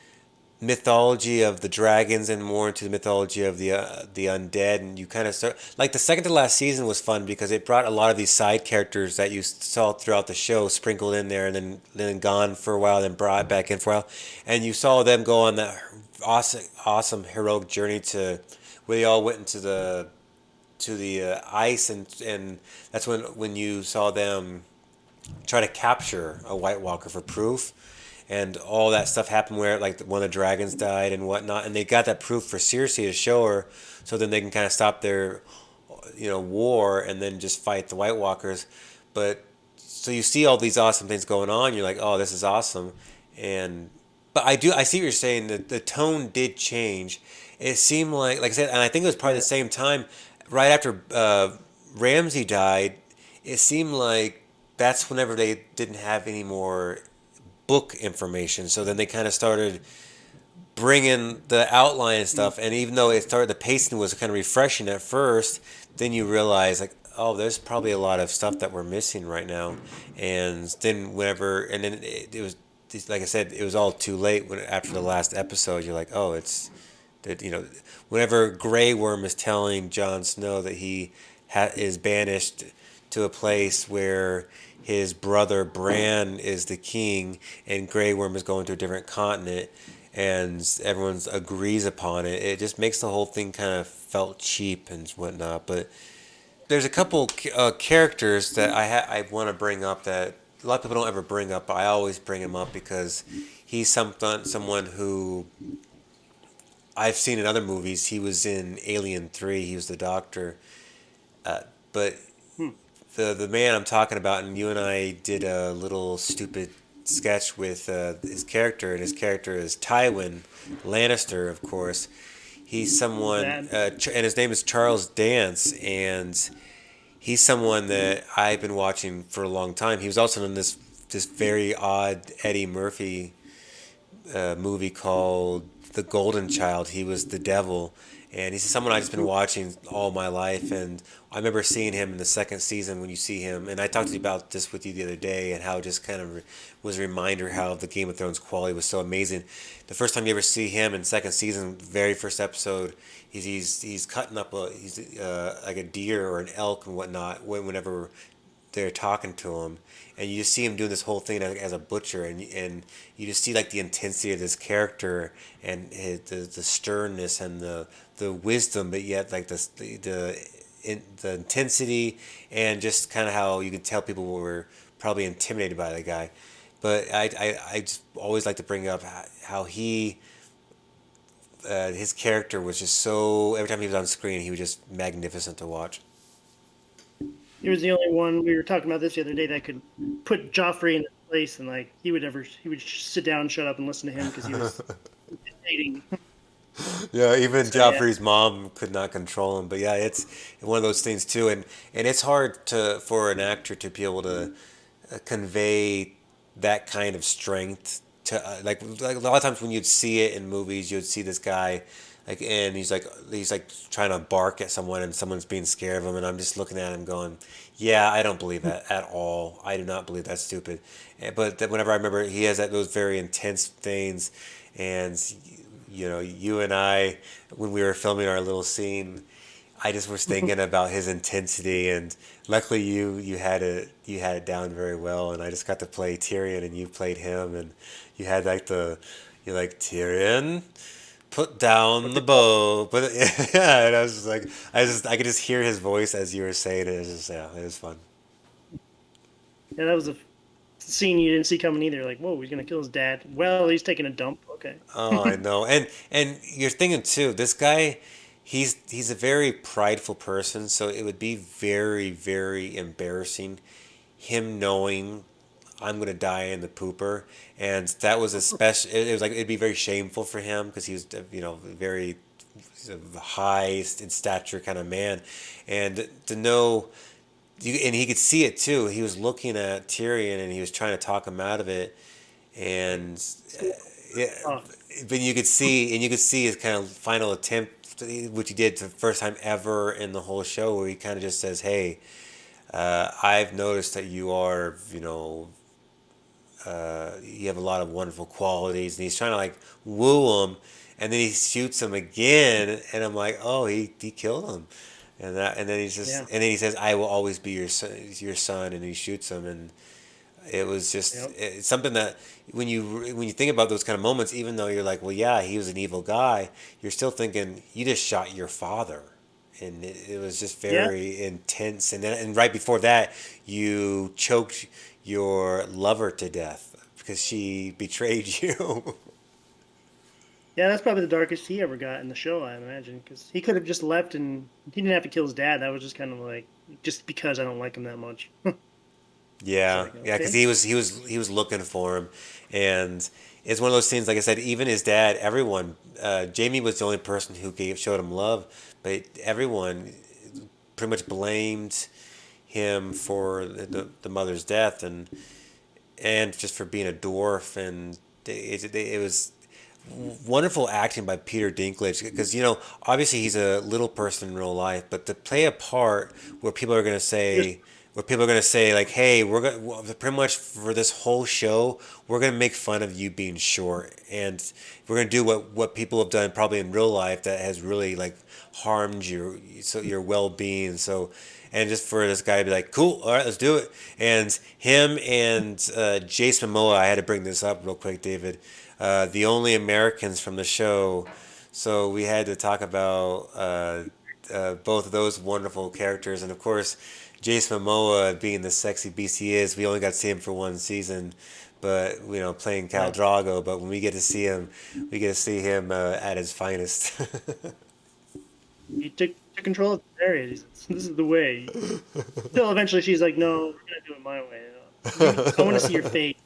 mythology of the dragons and more into the mythology of the undead, and you kind of start like the second to last season was fun because it brought a lot of these side characters that you saw throughout the show sprinkled in there, and then gone for a while, then brought back in for a while, and you saw them go on that awesome heroic journey to where they all went into the ice, and that's when you saw them try to capture a White Walker for proof, and all that stuff happened where like one of the dragons died and whatnot, and they got that proof for Cersei to show her, so then they can kind of stop their war and then just fight the White Walkers. But so you see all these awesome things going on, you're like, oh, this is awesome, and but I see what you're saying. The tone did change. It seemed like I said, and I think it was probably the same time, right after Ramsay died. It seemed like that's whenever they didn't have any more book information. So then they kind of started bringing the outline and stuff. And even though the pacing was kind of refreshing at first, then you realize like, oh, there's probably a lot of stuff that we're missing right now. And then it was like I said, it was all too late when after the last episode. You're like, oh, it's that whenever Grey Worm is telling Jon Snow that he is banished to a place where his brother Bran is the king, and Grey Worm is going to a different continent, and everyone agrees upon it. It just makes the whole thing kind of felt cheap and whatnot. But there's a couple characters that I want to bring up that a lot of people don't ever bring up, but I always bring him up because he's someone who I've seen in other movies. He was in Alien 3. He was the doctor. But the man I'm talking about, and you and I did a little stupid sketch with his character, and his character is Tywin Lannister, of course. He's someone, Bad. and his name is Charles Dance, and he's someone that I've been watching for a long time. He was also in this very odd Eddie Murphy movie called The Golden Child. He was the devil, and he's someone I've just been watching all my life. And I remember seeing him in the second season when you see him, and I talked to you about this with you the other day, and how it just kind of was a reminder how the Game of Thrones quality was so amazing. The first time you ever see him in second season, very first episode, he's cutting up like a deer or an elk and whatnot whenever they're talking to him, and you just see him doing this whole thing as a butcher, and you just see like the intensity of this character and the sternness and the wisdom, but yet like the intensity, and just kind of how you could tell people were probably intimidated by the guy. But I just always like to bring up how his character was just so, every time he was on screen he was just magnificent to watch. He was the only one we were talking about this the other day that could put Joffrey in his place, and like he would just sit down, shut up, and listen to him because he was intimidating. Yeah, even So yeah. Joffrey's mom could not control him. But yeah, it's one of those things too, and it's hard to for an actor to be able to convey that kind of strength to like a lot of times when you'd see it in movies, you'd see this guy like and he's like trying to bark at someone and someone's being scared of him, and I'm just looking at him going, yeah, I don't believe that at all. I do not believe that's stupid. But whenever I remember he has those very intense things, and you and I, when we were filming our little scene, I just was thinking about his intensity, and luckily you had it down very well, and I just got to play Tyrion, and you played him, and you had you're like Tyrion, put down the bow, but yeah, and I was just like, I could just hear his voice as you were saying it. It was just, yeah, it was fun. Yeah, that was a scene you didn't see coming either. Like, whoa, he's gonna kill his dad. Well, he's taking a dump. Okay. Oh, I know. And you're thinking too, this guy, he's a very prideful person, so it would be very, very embarrassing him knowing I'm gonna die in the pooper, and that was a special. It was like it'd be very shameful for him because he was, very high in stature kind of man, and to know, and he could see it too. He was looking at Tyrion and he was trying to talk him out of it, and yeah, Oh, but you could see his kind of final attempt, which he did for the first time ever in the whole show, where he kind of just says, "Hey, I've noticed that you have a lot of wonderful qualities," and he's trying to like woo him, and then he shoots him again, and I'm like, "Oh, he killed him," and then yeah. and then he says, "I will always be your son," and he shoots him, and it was just Yep. it's something that when you think about those kind of moments, even though you're like, well, yeah, he was an evil guy, you're still thinking you just shot your father, and it was just Yeah. very intense. And right before that, you choked your lover to death because she betrayed you. Yeah, that's probably the darkest he ever got in the show, I imagine, because he could have just left and he didn't have to kill his dad. That was just kind of like just because I don't like him that much. It's Yeah, like yeah, because okay, he was looking for him, and it's one of those things. Like I said, even his dad, everyone, Jamie was the only person who showed him love, but everyone pretty much blamed him for the mother's death, and just for being a dwarf, and it was wonderful acting by Peter Dinklage because obviously he's a little person in real life, but to play a part where people are going to just say like, hey, we're going to pretty much for this whole show we're going to make fun of you being short, and we're going to do what people have done probably in real life that has really like harmed your well-being. So and just for this guy to be like, cool, all right, let's do it. And him and Jason Momoa, I had to bring this up real quick, David, the only Americans from the show. So we had to talk about both of those wonderful characters, and of course, Jason Momoa being the sexy beast he is. We only got to see him for one season, but playing Cal yeah. Drago. But when we get to see him, we get to see him at his finest. He took control of the area. This is the way. Till eventually she's like, no, we're gonna do it my way. I want to see your face.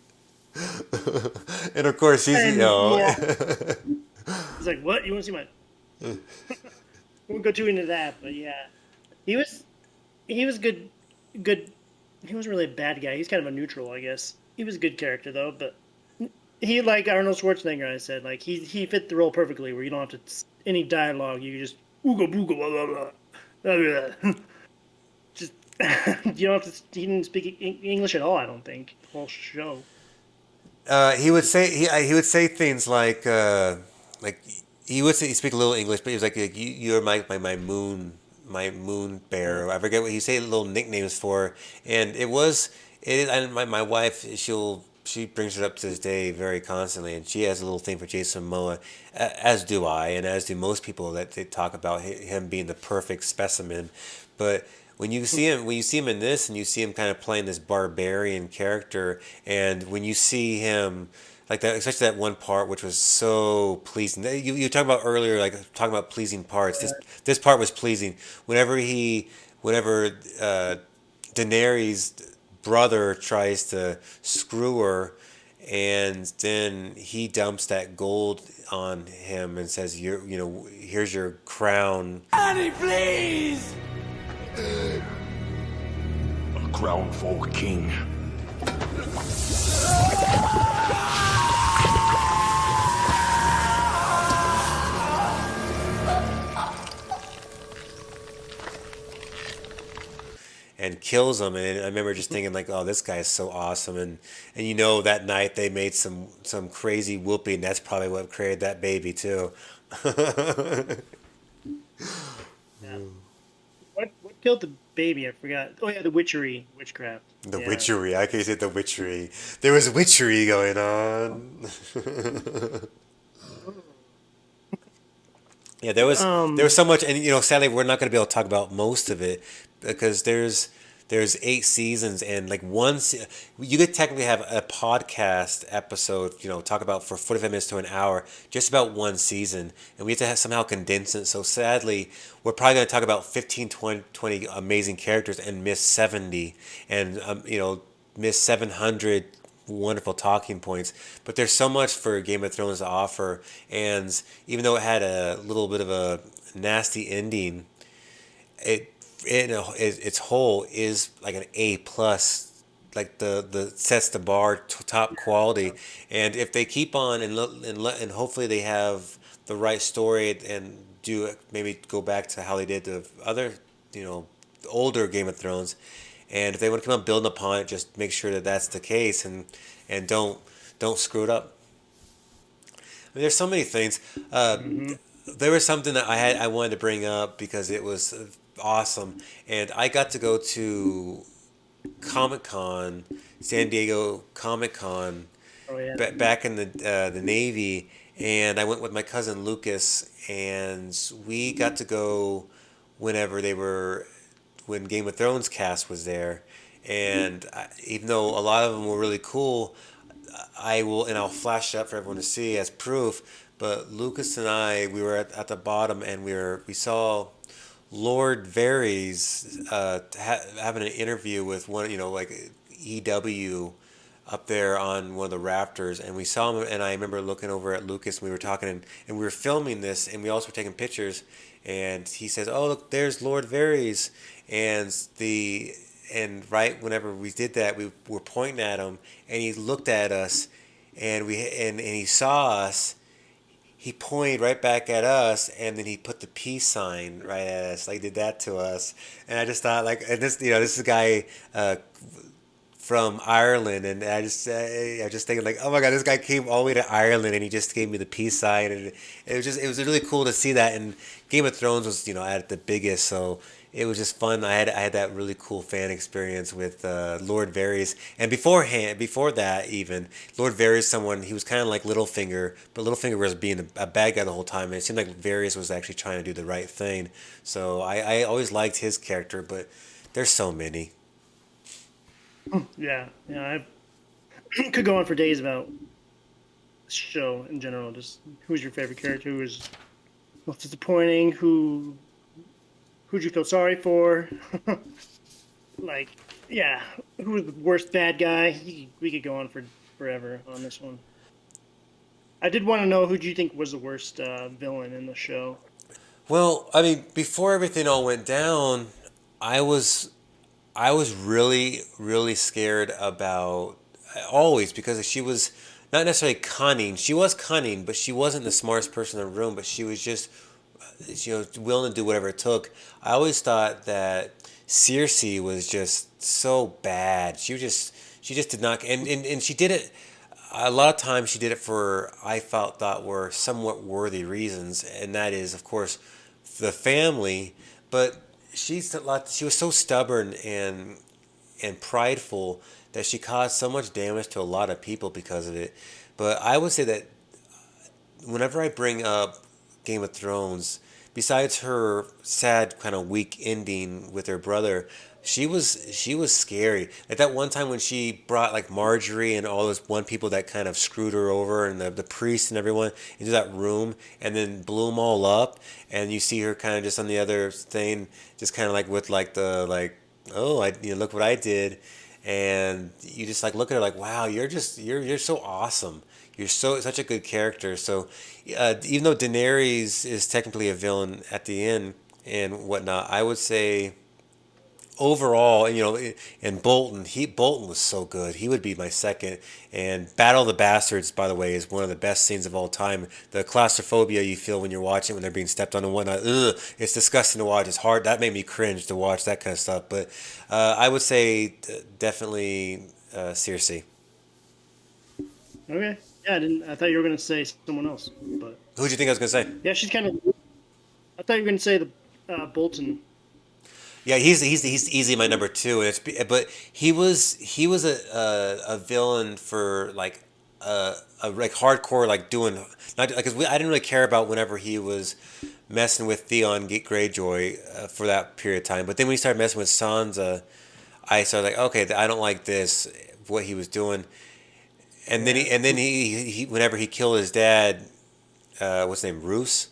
And of course, he's And yeah, he's like, what? You want to see my? We won't go too into that, but yeah, he was he was good. Good. He wasn't really a bad guy. He's kind of a neutral, I guess. He was a good character though, but he like Arnold Schwarzenegger. I said like he fit the role perfectly, where you don't have to any dialogue. You just ooga booga blah blah blah. Blah, blah. Just you don't have to. He didn't speak English at all. I don't think the whole show. he would say things like he speak a little English, but he was like you're my moon Yeah. bear. I forget what he say little nicknames for, and it is. And my wife, she brings it up to this day very constantly, and she has a little thing for Jason Momoa, as do I, and as do most people that they talk about him being the perfect specimen, but. When you see him in this, and you see him kind of playing this barbarian character, and when you see him like that, especially that one part which was so pleasing. You talked about earlier, like talking about pleasing parts. This part was pleasing. Whenever Daenerys' brother tries to screw her, and then he dumps that gold on him and says, here's your crown." Money, please! A crown for a king. And kills him. And I remember just thinking like, "Oh, this guy is so awesome." And that night they made some crazy whoopee, and that's probably what created that baby too. Yeah. What killed the baby? I forgot. Oh yeah, the witchcraft. The Yeah. witchery. I can say the witchery. There was witchery going on. Yeah, there was so much, and sadly, we're not going to be able to talk about most of it because there's 8 seasons, and like you could technically have a podcast episode, talk about for 45 minutes to an hour, just about one season, and we have to somehow condense it. So sadly, we're probably going to talk about 15, 20 amazing characters and miss 70, and miss 700 wonderful talking points. But there's so much for Game of Thrones to offer, and even though it had a little bit of a nasty ending, its whole is like an A+. Like the sets the bar to top quality, and if they keep on and hopefully they have the right story and do maybe go back to how they did the other, the older Game of Thrones, and if they want to come on building upon it, just make sure that that's the case, and don't screw it up. I mean, there's so many things. There was something that I wanted to bring up because it was awesome, and I got to go to Comic Con, San Diego Comic Con, Oh yeah. back in the Navy, and I went with my cousin Lucas, and we got to go whenever when Game of Thrones cast was there, and even though a lot of them were really cool, I'll flash it up for everyone to see as proof. But Lucas and I, we were at the bottom, and we saw Lord Varys having an interview with one, like EW up there on one of the rafters, and we saw him. And I remember looking over at Lucas, and we were talking, and we were filming this, and we also were taking pictures. And he says, "Oh, look, there's Lord Varys," and right whenever we did that, we were pointing at him, and he looked at us, and he saw us. He pointed right back at us, and then he put the peace sign right at us, like did that to us. And I just thought, like, and this is a guy from Ireland, and I just thinking like, oh my God, this guy came all the way to Ireland, and he just gave me the peace sign, and it was really cool to see that. And Game of Thrones was at the biggest, so it was just fun. I had that really cool fan experience with Lord Varys, and before that even Lord Varys, he was kind of like Littlefinger, but Littlefinger was being a bad guy the whole time, and it seemed like Varys was actually trying to do the right thing. So I always liked his character, but there's so many. Yeah. Yeah. I could go on for days about the show in general. Just who's your favorite character? Who was most disappointing? Who'd you feel sorry for? Like, yeah, who was the worst bad guy? We could go on for forever on this one. I did want to know who do you think was the worst villain in the show? Well, I mean, before everything all went down, I was I was really, really scared about always because she was not necessarily cunning. She was cunning, but she wasn't the smartest person in the room. But she was just, willing to do whatever it took. I always thought that Circe was just so bad. She just did not, and she did it. A lot of times she did it for I thought were somewhat worthy reasons, and that is, of course, the family. But she was so stubborn and prideful that she caused so much damage to a lot of people because of it. But I would say that whenever I bring up Game of Thrones, besides her sad kind of weak ending with her brother, she was scary. At that one time when she brought like Marjorie and all those one people that kind of screwed her over and the priest and everyone into that room and then blew them all up, and you see her kind of just on the other thing, just kind of like with like the like, oh, I look what I did. and you just like look at her like, wow, you're so awesome. You're such a good character. So even though Daenerys is technically a villain at the end and whatnot, I would say overall, and and Bolton was so good. He would be my second. And Battle of the Bastards, by the way, is one of the best scenes of all time. The claustrophobia you feel when you're watching when they're being stepped on and whatnot. Ugh, it's disgusting to watch. It's hard. That made me cringe to watch that kind of stuff. But I would say definitely Cersei. Okay. Yeah, I didn't. I thought you were gonna say someone else, but Who do you think I was gonna say? yeah, she's kind of. I thought you were gonna say the Bolton. Yeah, he's easily my number two, and but he was a villain for like a like hardcore like doing not like because I didn't really care about whenever he was messing with Theon Greyjoy for that period of time, but then when he started messing with Sansa, I started like okay, I don't like this what he was doing, and then Yeah. he whenever he killed his dad, what's his name, Roose,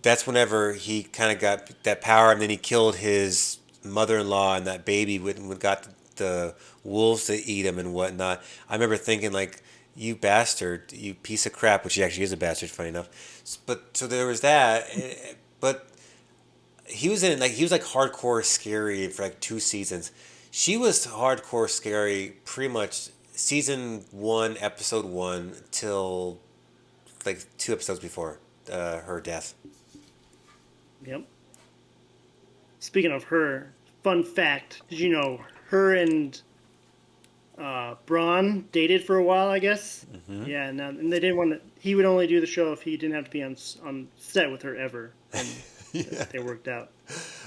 that's whenever he kind of got that power, and then he killed his mother-in-law and that baby when got the wolves to eat him and whatnot. I remember thinking like, you bastard, you piece of crap, which he actually is a bastard, funny enough. But so there was that, but he was like hardcore scary for like 2 seasons. She was hardcore scary pretty much season one, episode one till like 2 episodes before her death. Yep. Speaking of her, fun fact: did you know her and Braun dated for a while? I guess. Yeah, and they didn't want to. He would only do the show if he didn't have to be on set with her ever, and Yeah. they worked out.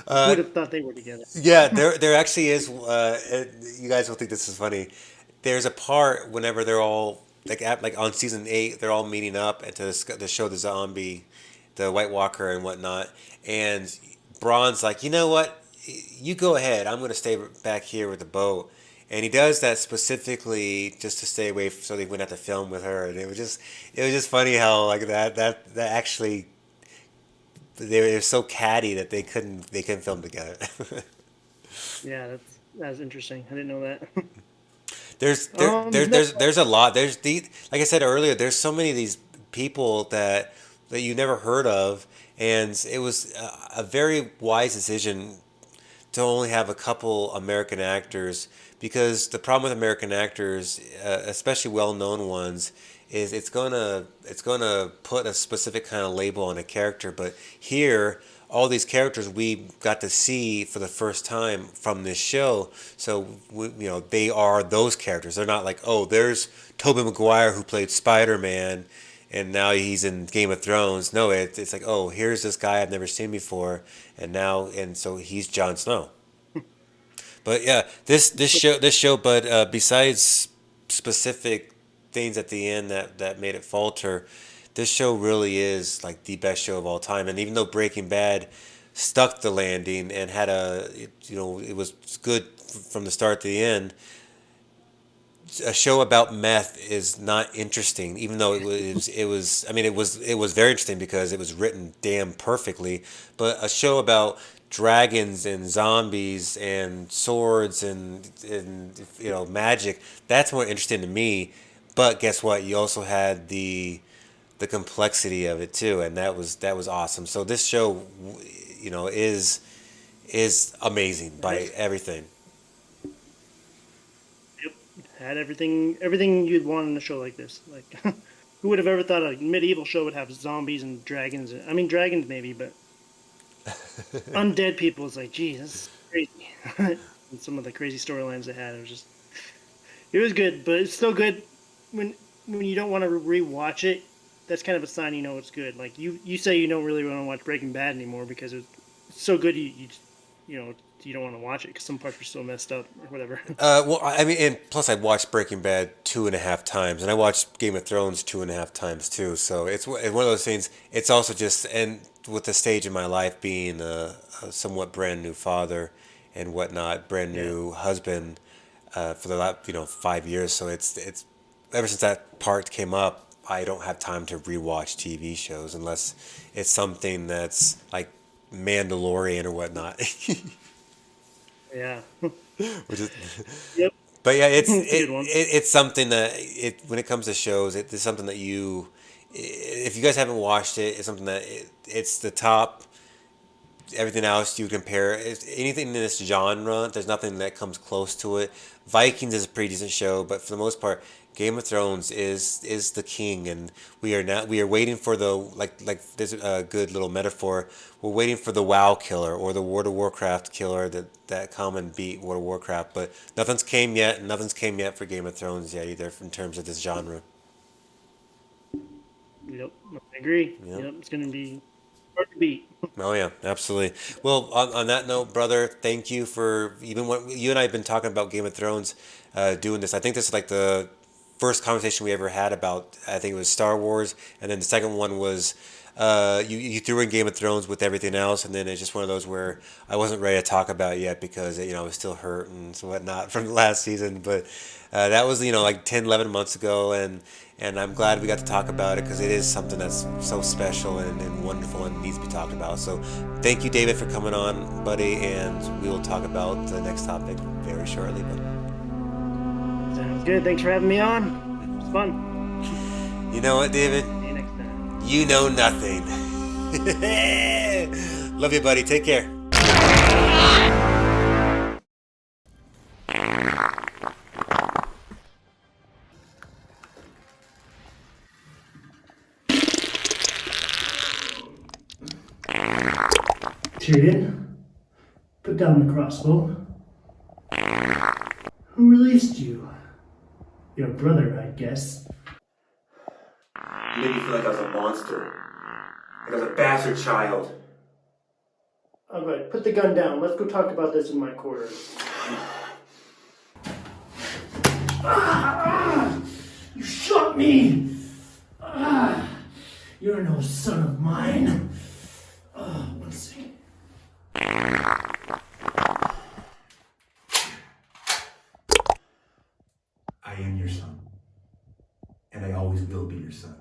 Who would have thought they were together? Yeah, there actually is. You guys will think this is funny. There's a part whenever they're all like on season 8, they're all meeting up and to show the zombie, the White Walker and whatnot. And Braun's like, you know what, you go ahead. I'm gonna stay back here with the boat. And he does that specifically just to stay away, so they wouldn't have to film with her. And it was just funny how like that actually they were so catty that they couldn't film together. Yeah, that's interesting. I didn't know that. There's a lot. Like I said earlier, there's so many of these people that you never heard of, and it was a very wise decision to only have a couple American actors, because the problem with American actors, especially well-known ones, is it's gonna put a specific kind of label on a character. But here, all these characters we got to see for the first time from this show, so they are those characters. They're not like, oh, there's Tobey Maguire who played Spider-Man, and now he's in Game of Thrones. No, it's like, oh, here's this guy I've never seen before, and so he's Jon Snow. But yeah, this show, but besides specific things at the end that made it falter, this show really is like the best show of all time. And even though Breaking Bad stuck the landing and it was good from the start to the end, a show about meth is not interesting, even though it was I mean it was very interesting because it was written damn perfectly. But a show about dragons and zombies and swords and magic, that's more interesting to me. But guess what, you also had the complexity of it too, and that was awesome. So this show is amazing by everything. Yep, had everything you'd want in a show like this. Like, who would have ever thought a medieval show would have zombies and dragons? I mean, dragons maybe, but undead people is like, geez, that's crazy. And some of the crazy storylines they had, it was good, but it's still good when you don't want to rewatch it. That's kind of a sign you know it's good. Like you say you don't really want to watch Breaking Bad anymore because it's so good you don't want to watch it because some parts are so messed up or whatever. Well, I mean, and plus I watched Breaking Bad 2.5 times, and I watched Game of Thrones 2.5 times too. So it's one of those things. It's also just, and with the stage in my life being a somewhat brand new father and whatnot, brand new husband for the last 5 years. So it's ever since that part came up, I don't have time to rewatch TV shows unless it's something that's like Mandalorian or whatnot. Yeah. Which is, Yep. But yeah, It's a good one. it's something that when it comes to shows, it's something that if you guys haven't watched it, it's something that it's the top. Everything else you compare anything in this genre, there's nothing that comes close to it. Vikings is a pretty decent show, but for the most part, Game of Thrones is the king, and we are waiting for the like there's a good little metaphor. We're waiting for the WoW killer or the World of Warcraft killer that come and beat World of Warcraft, but nothing's came yet. Nothing's came yet for Game of Thrones yet either in terms of this genre. Yep, I agree. Yep. Yep, it's gonna be hard to beat. Oh yeah, absolutely. Well, on that note, brother, thank you for even what you and I have been talking about Game of Thrones, doing this. I think this is like the first conversation we ever had about. I think it was Star Wars, and then the second one was you threw in Game of Thrones with everything else, and then it's just one of those where I wasn't ready to talk about it yet because I was still hurt and whatnot from the last season. But that was like 10, 11 months ago, and I'm glad we got to talk about it because it is something that's so special and wonderful and needs to be talked about. So thank you, David, for coming on, buddy, and we will talk about the next topic very shortly. But Sounds good. Thanks for having me on. It's fun. you know what, David? See you next time. You know nothing. Love you, buddy. Take care. Tyrion, put down the crossbow. Who released you? Your brother, I guess. You made me feel like I was a monster. Like I was a bastard child. All right, put the gun down. Let's go talk about this in my quarters. You shot me! You're no son of mine. One second. I am your son. And I always will be your son.